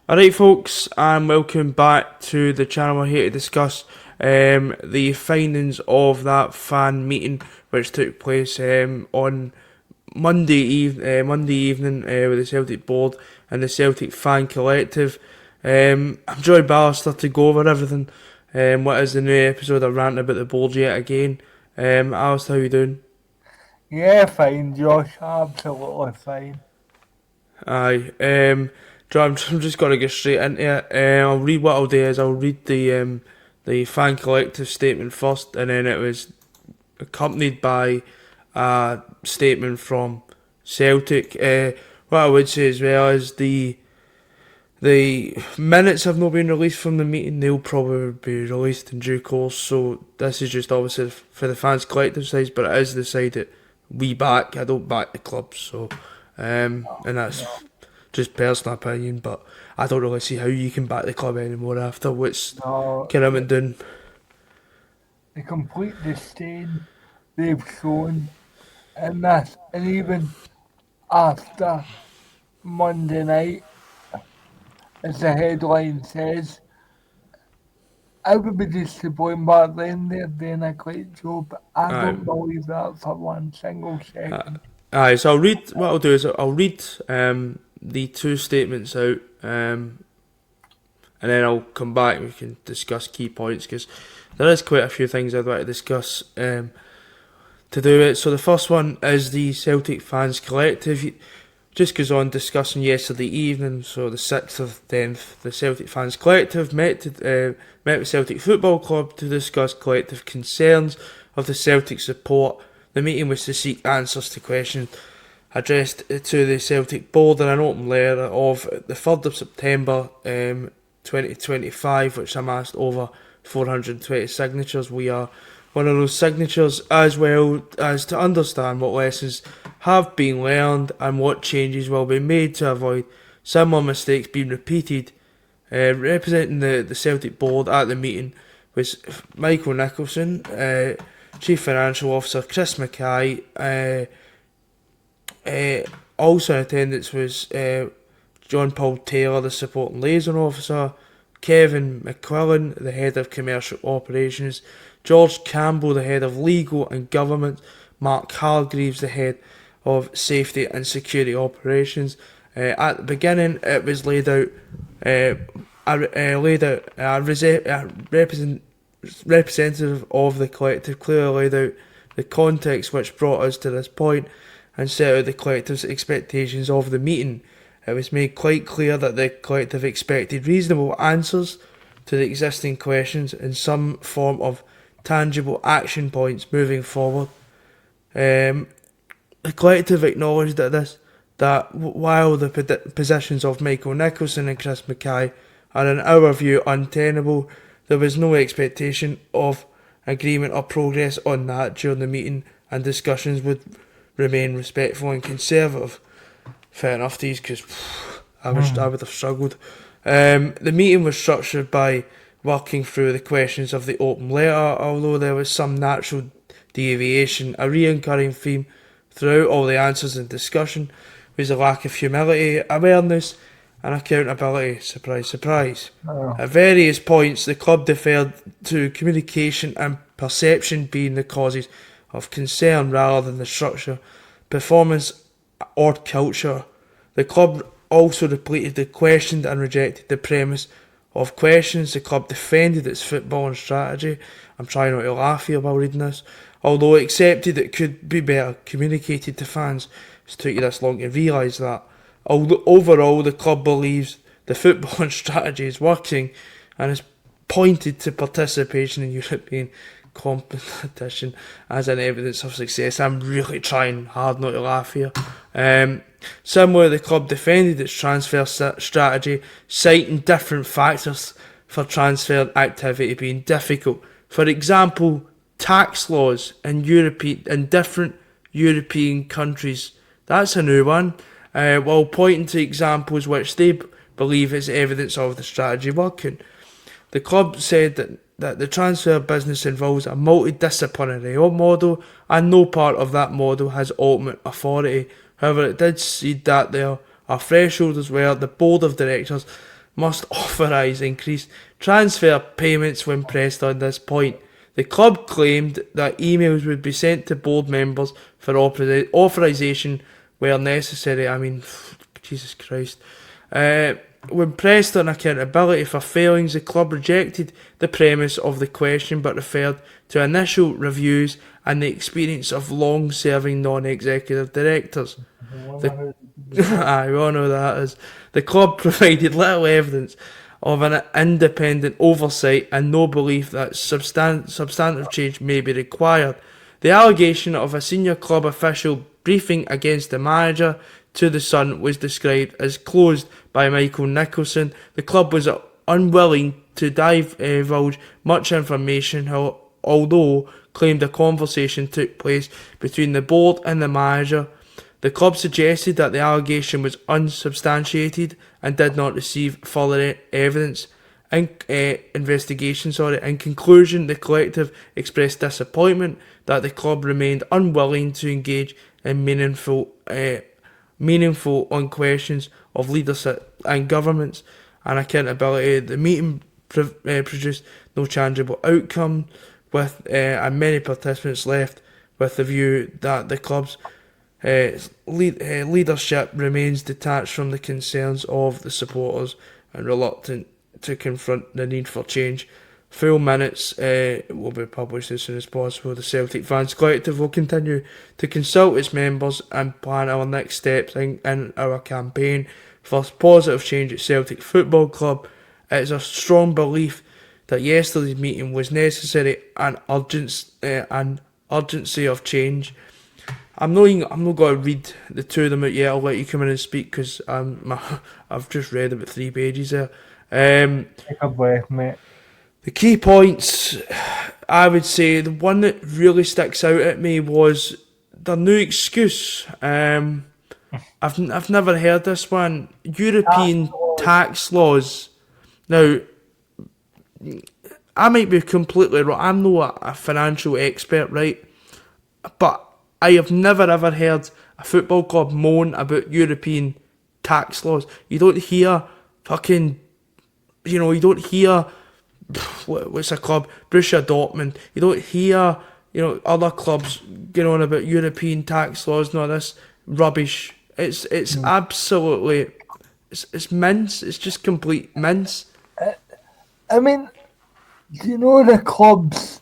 Alright folks, and welcome back to the channel. We're here to discuss the findings of that fan meeting which took place on Monday evening with the Celtic board and the Celtic fan collective. I'm joined by Alistair to go over everything. What is the new episode of Rant About the Board yet again. Alistair, how you doing? Yeah, fine, Josh. Absolutely fine. Aye. I'm just gonna get straight into it. I'll read what I'll do is I'll read the fan collective statement first, and then it was accompanied by a statement from Celtic. What I would say as well is the minutes have not been released from the meeting. They'll probably be released in due course. So this is just obviously for the fans collective side, but it is the side that we back. I don't back the club, so and that's just personal opinion, but I don't really see how you can back the club anymore after what's No, kind of been done. the complete disdain they've shown in this, and even after Monday night, as the headline says, everybody's to blame, but then they're doing a great job. I Aye. don't believe that for one single second. Aye, so I'll read. What I'll do is I'll read the two statements out, and then I'll come back and we can discuss key points because there is quite a few things I'd like to discuss to do it. So the first one is the Celtic fans collective. Just goes on discussing yesterday evening, so the 6th of 10th, the Celtic fans collective met with Celtic Football Club to discuss collective concerns of the Celtic support. The meeting was to seek answers to questions addressed to the Celtic board in an open letter of the 3rd of September 2025, which amassed over 420 signatures. We are one of those signatures, as well as to understand what lessons have been learned and what changes will be made to avoid similar mistakes being repeated. Representing the Celtic board at the meeting was Michael Nicholson, Chief Financial Officer Chris Mackay. Also in attendance was John Paul Taylor, the Support and Liaison Officer, Kevin McQuillan, the Head of Commercial Operations, George Campbell, the Head of Legal and Government, Mark Hargreaves, the Head of Safety and Security Operations. At the beginning, it was laid out representative of the collective clearly laid out the context which brought us to this point and set out the collective's expectations of the meeting. It was made quite clear that the collective expected reasonable answers to the existing questions and some form of tangible action points moving forward. The collective acknowledged that while the positions of Michael Nicholson and Chris Mackay are in our view untenable, there was no expectation of agreement or progress on that during the meeting, and discussions would remain respectful and conservative. Fair enough, these, because I would have struggled. The meeting was structured by working through the questions of the open letter, although there was some natural deviation. A recurring theme throughout all the answers and discussion was a lack of humility, awareness, and accountability. Surprise, surprise. Oh, At various points, the club deferred to communication and perception being the causes of concern rather than the structure, performance, or culture. The club also repeatedly questioned and rejected the premise of questions. The club defended its football and strategy. I'm trying not to laugh here while reading this. Although it accepted it could be better communicated to fans. It's took you this long to realise that. Although overall, the club believes the football and strategy is working and has pointed to participation in European competition as an evidence of success. I'm really trying hard not to laugh here. Similarly, the club defended its transfer strategy, citing different factors for transfer activity being difficult. For example, tax laws in different European countries. That's a new one. While pointing to examples which they believe is evidence of the strategy working. The club said that the transfer business involves a multidisciplinary model and no part of that model has ultimate authority. However, it did see that there are thresholds where the board of directors must authorise increased transfer payments when pressed on this point. The club claimed that emails would be sent to board members for authorisation where necessary. I mean, Jesus Christ. When pressed on accountability for failings, the club rejected the premise of the question but referred to initial reviews and the experience of long-serving non-executive directors. I all know that is. The club provided little evidence of an independent oversight and no belief that substantive change may be required. The allegation of a senior club official briefing against the manager to the Sun was described as closed by Michael Nicholson. The club was unwilling to divulge much information, although claimed a conversation took place between the board and the manager. The club suggested that the allegation was unsubstantiated and did not receive further evidence. Investigation. In conclusion, the collective expressed disappointment that the club remained unwilling to engage in meaningful on questions of leadership and governance and accountability. The meeting produced no tangible outcome, with and many participants left with the view that the club's leadership remains detached from the concerns of the supporters and reluctant to confront the need for change. Full minutes will be published as soon as possible. The Celtic Fans Collective will continue to consult its members and plan our next steps in our campaign for positive change at Celtic Football Club. It is a strong belief that yesterday's meeting was necessary and urgency of change. I'm not going to read the two of them out yet. I'll let you come in and speak because I've just read about 3 pages there. Take a breath, mate. The key points, I would say, the one that really sticks out at me was the new excuse. I've never heard this one. European tax laws. Now, I might be completely wrong. I'm not a financial expert, right? But I have never ever heard a football club moan about European tax laws. You don't hear fucking, you don't hear, what's a club? Borussia Dortmund. You don't hear, other clubs going on about European tax laws and all this rubbish. It's absolutely, it's mince. It's just complete mince. I mean, the clubs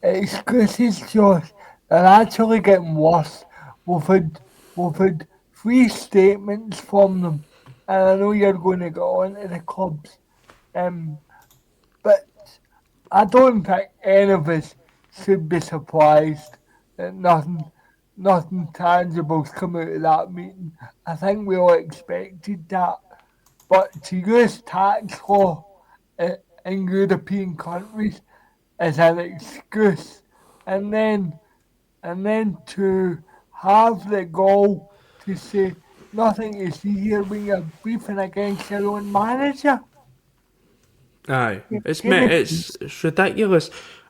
excuses, Josh, are actually getting worse. We've had 3 statements from them, and I know you're going to go on to the clubs, but I don't think any of us should be surprised that nothing tangible's come out of that meeting. I think we all expected that, but to use tax law in European countries as an excuse, and then to have the goal to say nothing is see here when you're beefing against your own manager. Aye, it's ridiculous.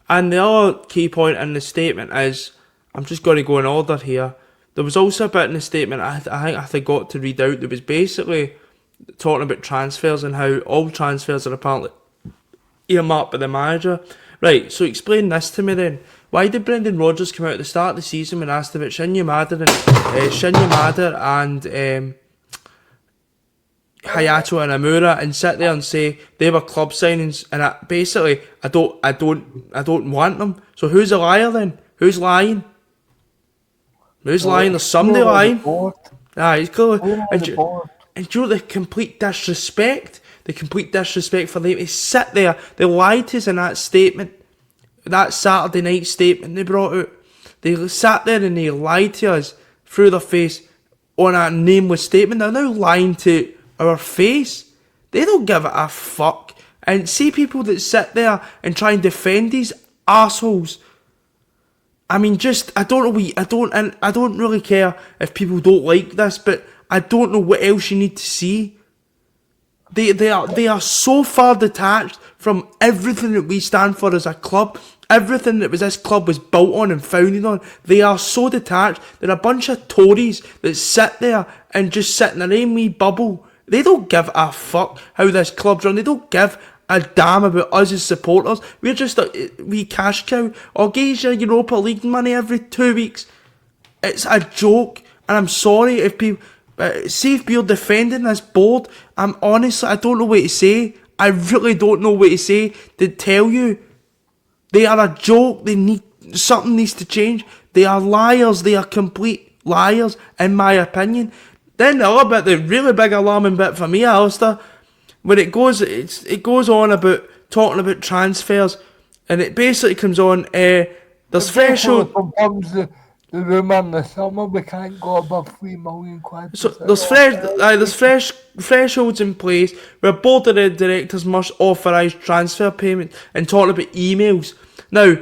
And the other key point in the statement is, I'm just going to go in order here. There was also a bit in the statement I think I forgot to read out that was basically talking about transfers and how all transfers are apparently earmarked by the manager. Right, so explain this to me then. Why did Brendan Rodgers come out at the start of the season when asked about Shinya Mader and Hayato and Amura and sit there and say they were club signings and I don't want them. So who's a liar then? Who's lying? Who's lying? There's somebody lying. He's clearly. And do you know the complete disrespect? The complete disrespect for them to sit there. They lied to us in that statement. That Saturday night statement they brought out. They sat there and they lied to us through their face on a nameless statement. They're now lying to our face. They don't give a fuck. And see people that sit there and try and defend these assholes. I mean, I don't really care if people don't like this, but I don't know what else you need to see. They are so far detached from everything that we stand for as a club, everything that this club was built on and founded on. They are so detached. They're a bunch of Tories that sit there and just sit in their own wee bubble They don't give a fuck how this club's run. They don't give a damn about us as supporters. We're just a wee cash cow. Or gauge your Europa League money every 2 weeks. It's a joke, and I'm sorry if people. See if you're defending this board. I'm honestly, I don't know what to say. I really don't know what to say to tell you. They are a joke. Something needs to change. They are liars. They are complete liars, in my opinion. Then the other bit, the really big alarming bit for me, Alistair, when it goes on about talking about transfers, and it basically comes on. There's threshold. Confirms the rumour in the summer we can't go above 3 million quid. So there's thresholds in place where board of the directors must authorise transfer payment and talking about emails. Now,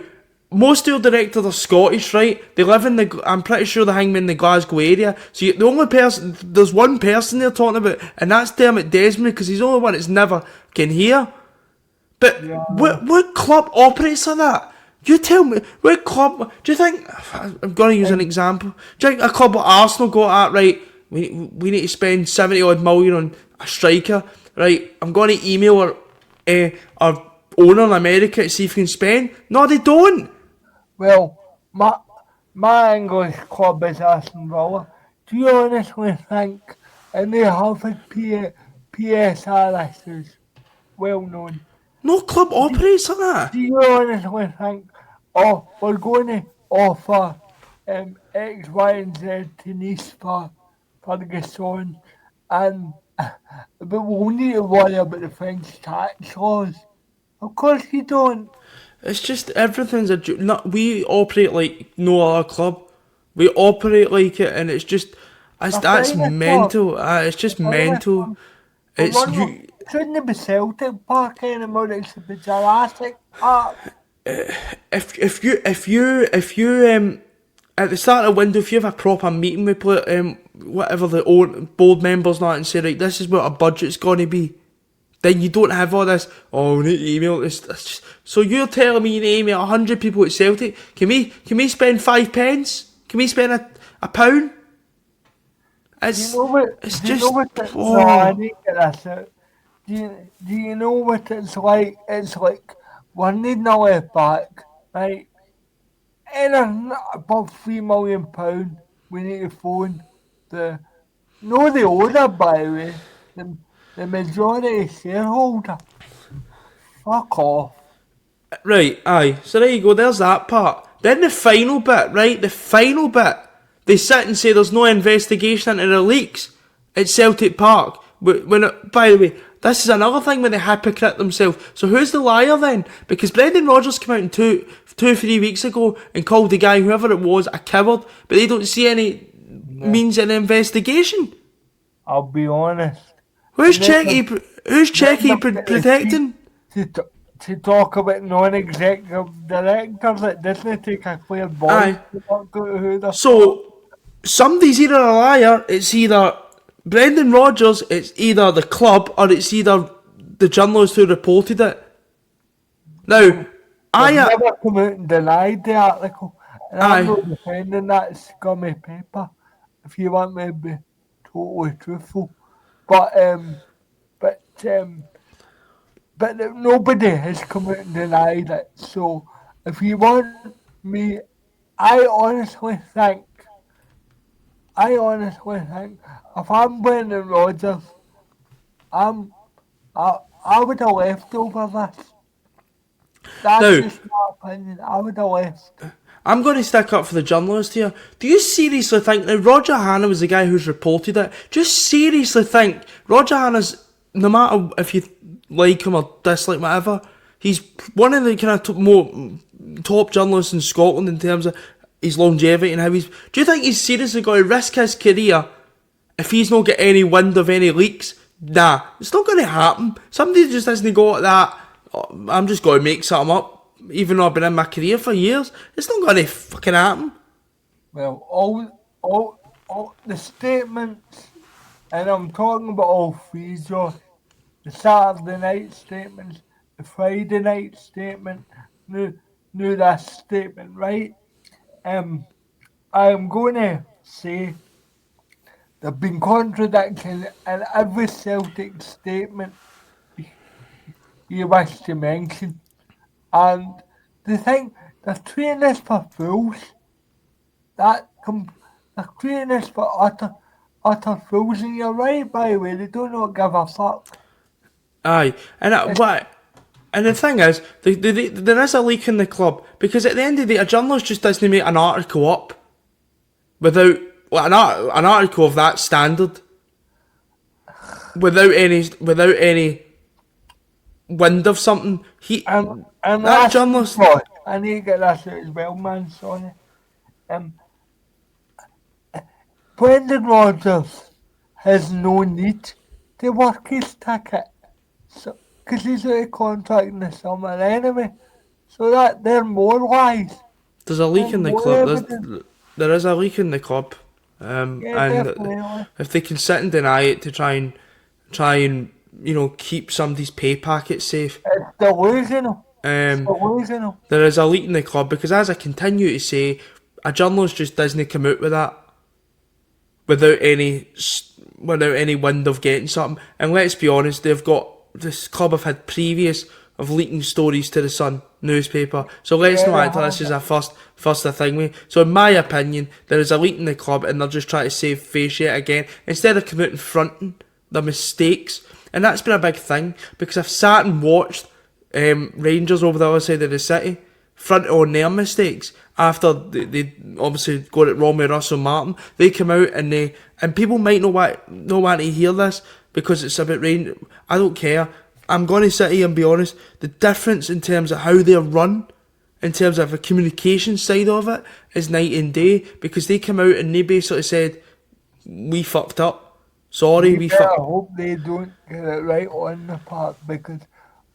most of your directors are Scottish, right? They live in I'm pretty sure they hang in the Glasgow area. So the only person, there's one person they're talking about, and that's Dermot Desmond, because he's the only one that's never can hear. But Yeah. what club operates like that? You tell me, what club, do you think, I'm going to use an example, do you think a club like Arsenal got at, right, we need to spend 70 odd million on a striker, right, I'm going to email our owner in America to see if we can spend? No, they don't. Well, my English club is Aston Villa. Do you honestly think, and they have a PSR issues, well known, No club operates like that. do you honestly think, oh, we're going to offer X, Y, and Z to Nice for Ferguson, and but we'll need to worry about the French tax laws? Of course you don't. It's just everything's a joke. No, we operate like no other club. We operate like it, and it's just A that's finest club. mental. It's just Finest mental. club. But It's we're not. you. Shouldn't it be Celtic Park anymore? It should be Jurassic Park. If you at the start of the window, if you have a proper meeting with whatever the board members not and say, right, this is what our budget's going to be, then you don't have all this. Oh, we need to email this. So you're telling me you need to email 100 people at Celtic? Can we spend 5 pence? Can we spend a pound? Do you It's know what? it's Do you know just what? No, I oh. need to get this out. Do you know what it's like? It's like we're needing a left back, right? And above £3 million, we need to phone the no the owner, by the way, the majority shareholder. Fuck off. Right, aye. So there you go, there's that part. Then the final bit, right? The final bit. They sit and say there's no investigation into the leaks at Celtic Park. By the way, this is another thing when they hypocrite themselves. So who's the liar then? Because Brendan Rodgers came out in 3 weeks ago and called the guy, whoever it was, a coward, but they don't see any Yeah, means in investigation. I'll be honest. Who's Let Checky? them, Who's let Checky them get the cheek protecting? to talk about non-executive directors that didn't take a clear voice Aye. to work out who they're for. So somebody's either a liar, it's either Brendan Rodgers, it's either the club, or it's either the journalist who reported it. Now, They've I, never come out and denied the article, and I'm aye, not defending that scummy paper. If you want me to be totally truthful, but but um, nobody has come out and denied it. So if you want me, I honestly think, if I'm Brendan Rodgers, I'm I would have left over this. That's now, just my opinion. I would have left. I'm going to stick up for the journalist here. Do you seriously think, now Roger Hanna was the guy who's reported it, just seriously think, Roger Hanna's, no matter if you like him or dislike whatever, he's one of the kind of more top journalists in Scotland in terms of his longevity and how he's, do you think he's seriously going to risk his career if he's not got any wind of any leaks? Nah, it's not going to happen. Somebody just doesn't go at that, "Oh, I'm just going to make something up, even though I've been in my career for years." It's not going to fucking happen. Well, all the statements, and I'm talking about all three, Josh. The Saturday night statements, the Friday night statement, knew that statement, right? I am going to say There've been contradictions in every Celtic statement you wish to mention. And they think they're treating us for fools. They're treating us for utter fools. And you're right, by the way, they do not give a fuck. Aye, and It's, what? And the thing is, there is a leak in the club because at the end of the day, a journalist just doesn't make an article up without an article of that standard without any wind of something. and That last journalist thought, I need to get this out as well, man, sorry. Um, Brendan Rodgers has no need to work his ticket. So, because he's out of contract in the summer anyway. So that they're more lies. there's a leak They're in the more club. evidence. There is a leak in the club, Yeah, and definitely. if they can sit and deny it to try and keep somebody's pay packet safe. It's delusional. It's Um, delusional. there is a leak in the club because, as I continue to say, a journalist just doesn't come out with that without any wind of getting something. And let's be honest, this club have had previous of leaking stories to the Sun newspaper. So let's Yeah, not they act like this have. is a first a thing with. So in my opinion, there is a leak in the club and they're just trying to save face yet again instead of coming out and fronting their mistakes. And that's been a big thing because I've sat and watched Rangers over the other side of the city front on their mistakes after they obviously got it wrong with Russell Martin. They come out and people might not want to hear this because it's about rain. I don't care. I'm going to sit here and be honest. The difference in terms of how they're run, in terms of the communication side of it, is night and day because they come out and they basically said, "We fucked up. Sorry, We we better fucked." hope they don't get it right on the park because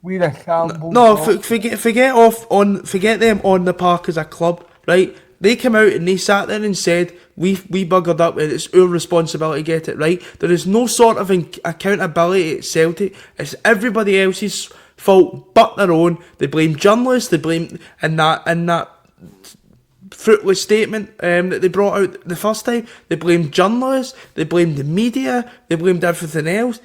we're a shambles. No, forget them on the park as a club, right? They came out and they sat there and said, we buggered up and it's our responsibility to get it right. There is no sort of accountability at Celtic. It's everybody else's fault but their own. They blame journalists, they blame in that fruitless statement that they brought out the first time. They blamed journalists, they blamed the media, they blamed everything else.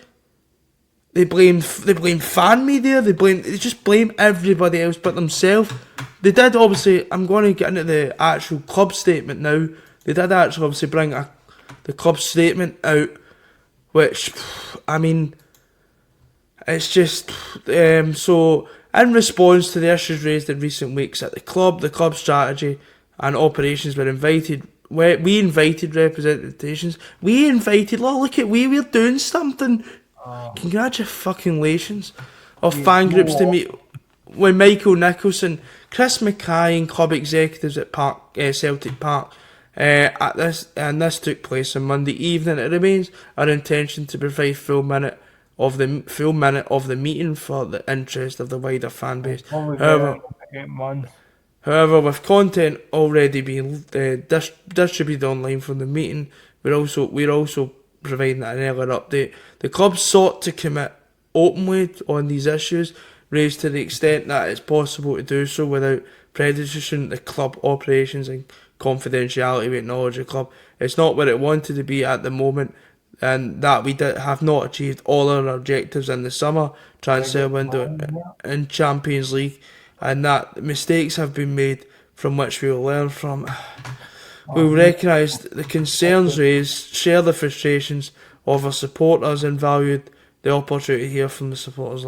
They blame fan media. They just blame everybody else but themselves. They did obviously. I'm going to get into the actual club statement now. They did actually obviously bring the club statement out, which I mean, it's just so in response to the issues raised in recent weeks at the club strategy and operations were invited. We invited representations. We invited. Look at we're doing something. Congratulations of fan groups to meet with Michael Nicholson, Chris Mackay and club executives at Celtic Park. This took place on Monday evening. It remains our intention to provide full minute of the meeting for the interest of the wider fan base. However, 8 months. with content already being distributed online from the meeting, we're also providing an earlier update. The club sought to commit openly on these issues, raised to the extent that it's possible to do so without prejudicing the club operations and confidentiality with knowledge of the club. It's not where it wanted to be at the moment, and that we have not achieved all our objectives in the summer transfer window in Champions League, and that mistakes have been made from which we will learn from. We will recognise the concerns raised, share the frustrations of our supporters and valued the opportunity to hear from the supporters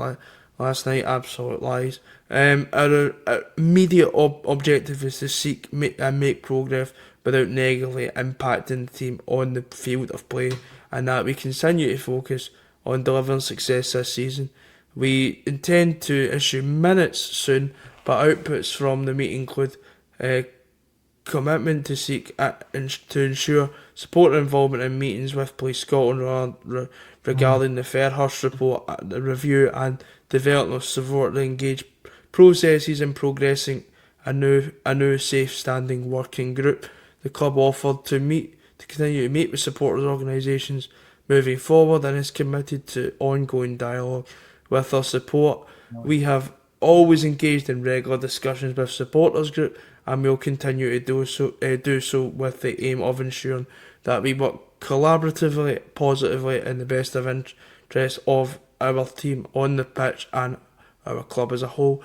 last night. Absolute lies. Our immediate objective is to seek and make progress without negatively impacting the team on the field of play, and that we continue to focus on delivering success this season. We intend to issue minutes soon, but outputs from the meeting include commitment to seek to ensure supporter involvement in meetings with Police Scotland regarding the Fairhurst report, the review and development of supporter engaged processes and progressing a new safe standing working group. The club offered to continue to meet with supporters organisations moving forward and is committed to ongoing dialogue with our support. We have always engaged in regular discussions with supporters group and will continue to do so with the aim of ensuring that we work collaboratively, positively, in the best of interest of our team on the pitch and our club as a whole.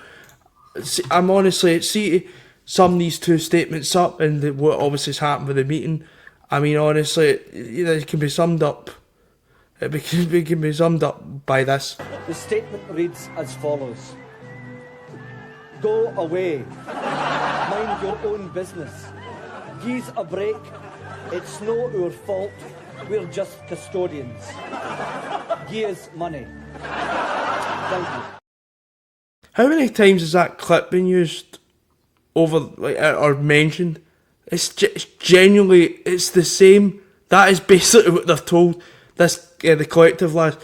I'm honestly, see, sum these two statements up and what obviously has happened with the meeting. I mean, honestly, it can be summed up. It can be summed up by this. The statement reads as follows. Go away. Mind your own business. Gi's a break. It's no our fault. We're just custodians. Gi's money. Thank you. How many times has that clip been used over, or mentioned? It's genuinely, it's the same. That is basically what they've told this the collective last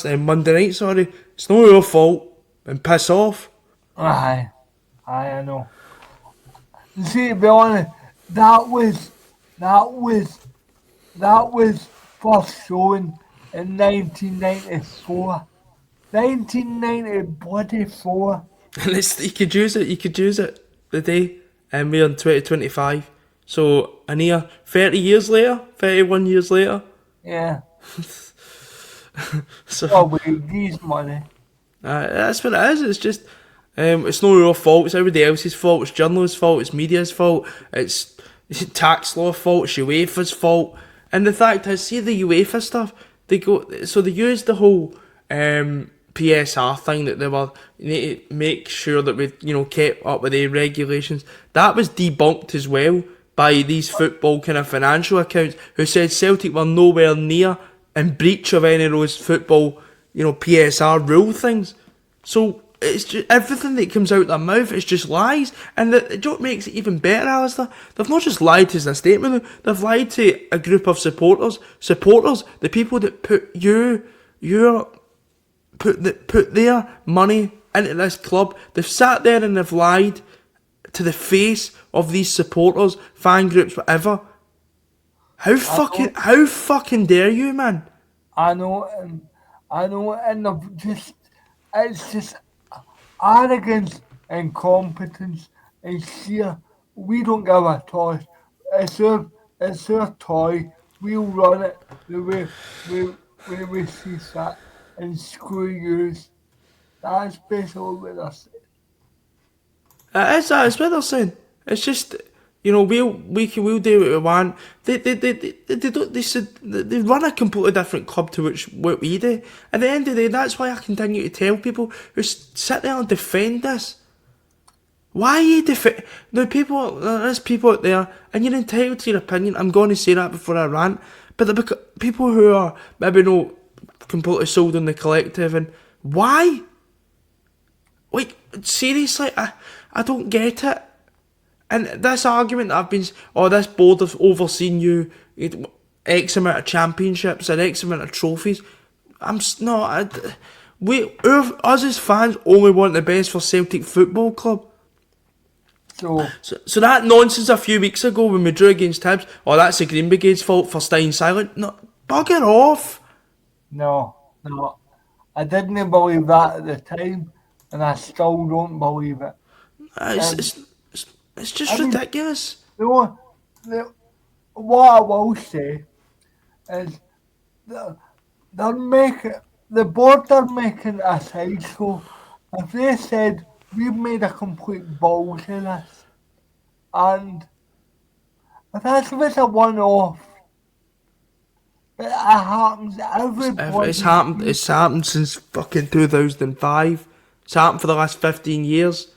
Monday night. Sorry, it's not your fault, and piss off. Aye, I know. See, to be honest, that was first shown in 1994. 1994. And you could use it the day, and we're in 2025. So a year, 30 years later, 31 years later. Yeah. So Probably G's money. that's what it is. It's just, it's not your fault. It's everybody else's fault. It's journalists' fault. It's media's fault. It's tax law fault. It's UEFA's fault. And the fact is, see the UEFA stuff. They used the whole PSR thing that they were, you need to make sure that we kept up with the regulations. That was debunked as well by these football kind of financial accounts who said Celtic were nowhere near in breach of any of those football PSR rule things. So it's just everything that comes out their mouth is just lies, and the joke makes it even better, Alistair. They've not just lied to us in a statement, they've lied to a group of supporters, the people that put their money into this club. They've sat there and they've lied to the face of these supporters, fan groups, whatever. How fucking dare you, man? I know, and it's just arrogance and competence and sheer, we don't give a toss. It's our toy. We'll run it the way we see that, and screw yous. That's basically what they're saying. That's what they're saying. It's just, we'll do what we want. They run a completely different club to what we do. At the end of the day, that's why I continue to tell people who sit there and defend this. Why are you there's people out there, and you're entitled to your opinion. I'm going to say that before I rant. But the people who are maybe not completely sold on the collective, and why? Like, seriously, I don't get it. And this argument that this board have overseen you X amount of championships and X amount of trophies. Us as fans only want the best for Celtic Football Club. So that nonsense a few weeks ago when we drew against Hibs, that's the Green Brigade's fault for staying silent. No, bugger off. No, I didn't believe that at the time, and I still don't believe it. It's just ridiculous. What I will say is the board are making a sideshow. If they said we've made a complete balls of this, and if that's just a one-off, it happens every. It's happened since fucking 2005. It's happened for the last 15 years.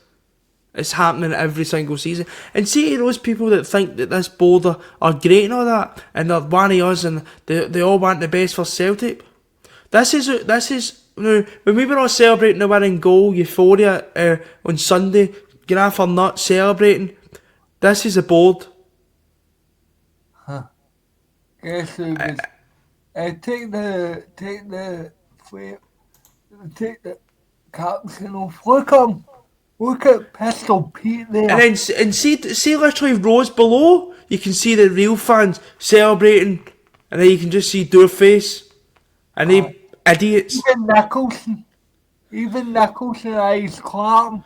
It's happening every single season. And see those people that think that this board are great and all that, and they're one of us, and they all want the best for Celtic. This is when we were all celebrating the winning goal, euphoria on Sunday, getting off our nuts celebrating. This is a board. Guess who was? Take the caption off. Look at Pistol Pete there. And see literally rows below, you can see the real fans celebrating, and then you can just see Doorface and they idiots. Even Nicholson eyes clapping.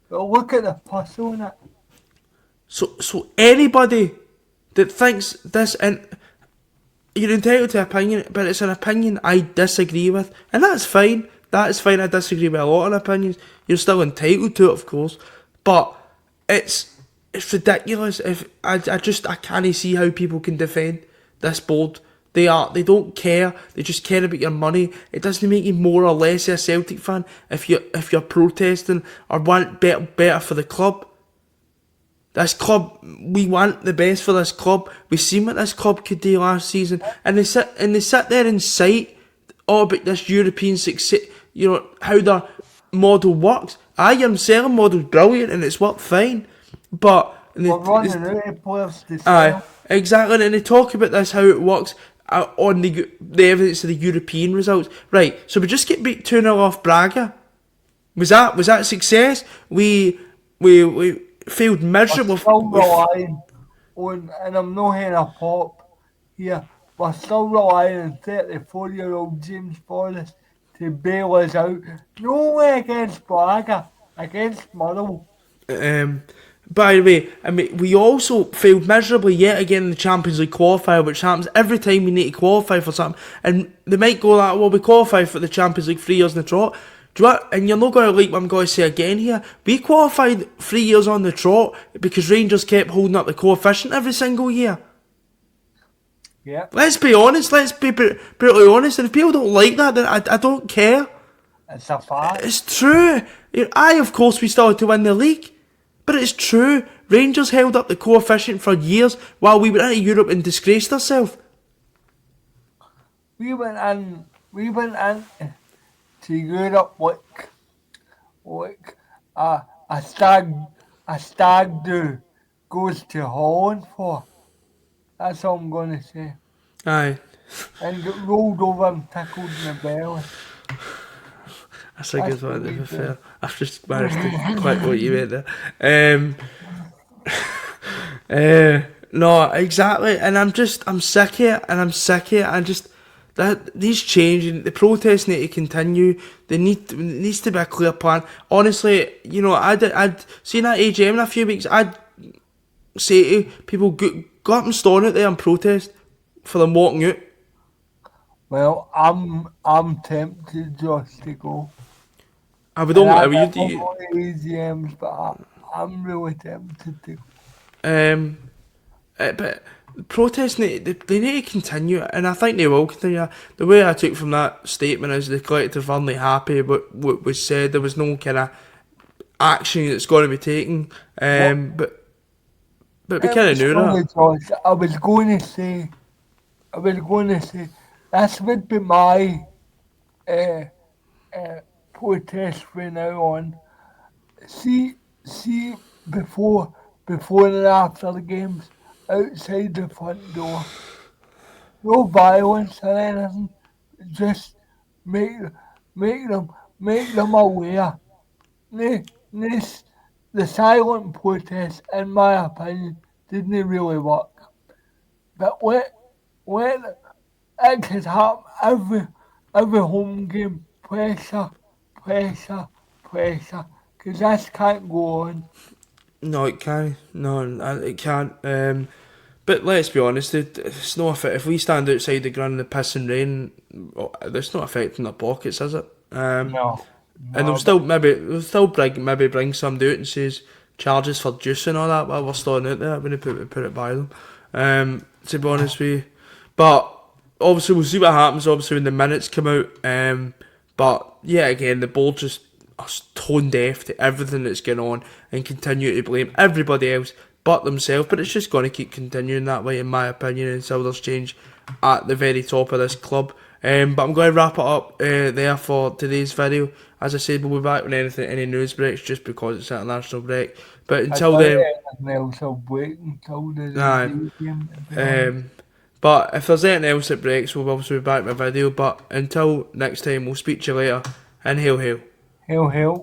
But look at the puzzle in it. So anybody that thinks this, and you're entitled to opinion, but it's an opinion I disagree with, and that's fine. That is fine. I disagree with a lot of opinions. You're still entitled to it, of course, but it's ridiculous. If I can't see how people can defend this board. They don't care. They just care about your money. It doesn't make you more or less a Celtic fan if you're protesting or want better for the club. This club, we want the best for this club. We've seen what this club could do last season, and they sit there and cite all about this European success. You know how their model works. Your selling model's brilliant and it's worked fine, but We're running out of players to sell. aye, exactly, and they talk about this how it works on the evidence of the European results. Right, so we just get beat 2-0 off Braga. Was that success? We failed miserably. We're still relying on, and I'm not hitting a pop here, we're still relying on 34-year-old James Forrest to bail us out. No way against Braga, against Murrow. By the way, I mean, we also failed miserably yet again in the Champions League qualifier, which happens every time we need to qualify for something. And they might go like, well, we qualified for the Champions League 3 years in the trot. Do you know what? And you're not going to like what I'm going to say again here. We qualified 3 years on the trot because Rangers kept holding up the coefficient every single year. Yeah. Let's be honest. Let's be brutally honest. And if people don't like that, then I don't care. It's a fact. It's true. Of course, we still had to win the league. But it's true. Rangers held up the coefficient for years while we went into Europe and disgraced ourselves. We went in to Europe like a stag do goes to Holland for. That's all I'm gonna say. Aye. And get rolled over and tickled in the belly. That's a good one, to be fair. I've just managed to click what you meant there. No, exactly. And I'm sick of it, and I'm sick of it. And just, these changing, the protests need to continue. There needs to be a clear plan. Honestly, you know, I'd seen that AGM in a few weeks, I'd say to people, go up and storm out there and protest for them walking out. Well, I'm tempted just to go. I would only. I don't want AGMs, but I'm really tempted to. But protests they need to continue, and I think they will continue. The way I took from that statement is the collective are only happy with what was said. There was no kind of action that's going to be taken. But we kind of knew that. Josh, I was going to say, this would be my protest from now on. See before and after the games, outside the front door. No violence or anything. Just make them aware. The silent protest, in my opinion, didn't really work. But when it could happen every home game, pressure, because this can't go on. No, it can't. No, it can't. But let's be honest, it's not if we stand outside the ground in the piss and rain, it's not affecting their pockets, is it? No. And they'll still bring somebody out and says charges for juice and all that while we're standing out there when they put it by them. To be honest with you, but obviously we'll see what happens. Obviously when the minutes come out. But yeah, again the board just are tone deaf to everything that's going on and continue to blame everybody else but themselves. But it's just going to keep continuing that way, in my opinion, until there's change at the very top of this club. But I'm going to wrap it up there for today's video. As I said, we'll be back when any news breaks, just because it's international break. But until then, but if there's anything else that breaks, we'll obviously be back with a video. But until next time, we'll speak to you later. And hail, hail. Hail, hail.